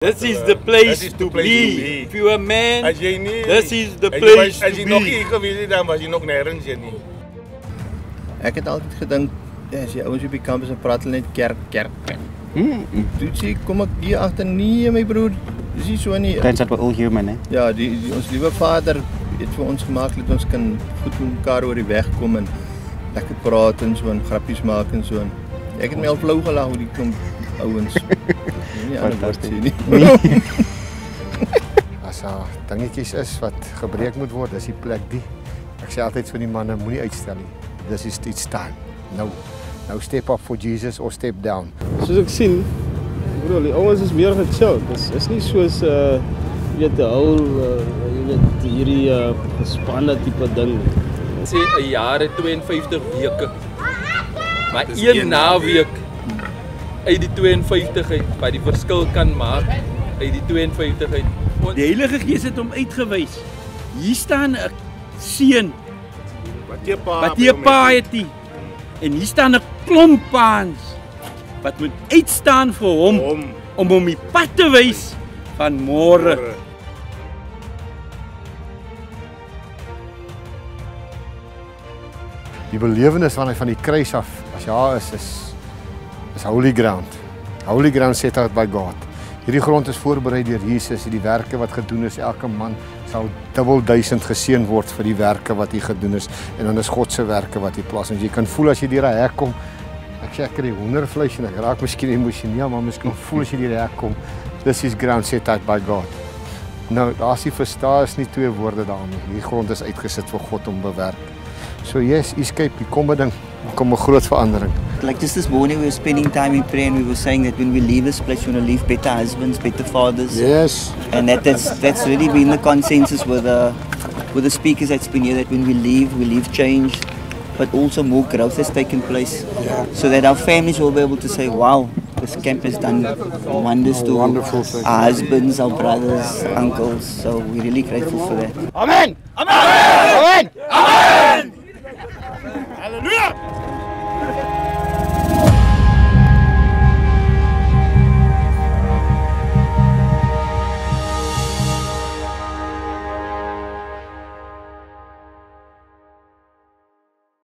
This is the place to be. If you're a man, this is the place to be. As jy nog hier gewees het, dan was jy nog nergens hier nie. Ek het altyd gedink, as jy ouens op die kampus en praat hulle net kerk. Toe sê kom ek hier agter, nee my broer, dis nie so nie. Turns out we're all human, hè? Ja, ons liewe Vader het vir ons gemaak dat ons kan goed met mekaar oor die weg kom en lekker praat en so en grappies maak en so. Ek het my al flou gelag oor die klomp ouens. Nie ander woord sê nie. As dingetjies is wat gebreek moet word, dis die plek die. Ek sê altyd vir die manne, moenie uitstel nie. This is it's time. Nou step up for Jesus or step down. Soos ek sien, ek bedoel, die ouens is meer gechill. Dis is nie soos jy weet hierdie gespanne tipe ding. Ek sê 'n jaar het 52 weke. Maar een naweek uit die 52 uit wat die verskil kan maak uit die 52 uit. Die Heilige Gees het hom uitgewys. Hier staan 'n seun wat jy pa het nie. En hier staan 'n klomp paans wat moet uitstaan vir hom om hom die pad te wys van môre. Die belewenis van die kruis af, as jy is holy ground. Holy ground set out by God. Hierdie grond is voorberei deur Jesus, die werke wat gedoen is, elke man sal dubbel 1000 geseën word vir die werke wat hy gedoen is en dan is God se werke wat hy plaas. En jy kan voel as jy deur 'n hek kom. Ek sê ek kry hoendervleis en ek raak miskien emosioneel, maar miskien voel as jy deur 'n hek kom. This is ground set out by God. Nou, daar's nie verstaan is nie twee woorde daarmee. Hierdie grond is uitgesit vir God om bewerk. So yes, escape, hier kom 'n ding, kom 'n groot verandering. Like just this morning we were spending time in prayer and we were saying that when we leave this place we're going to leave better husbands, better fathers. Yes. And that's really been the consensus with the speakers that's been here, that when we leave changed, but also more growth has taken place. Yeah. So that our families will be able to say, wow, this camp has done wonders to our husbands, our brothers, uncles. So we're really grateful for that. Amen. Amen. Amen. Amen.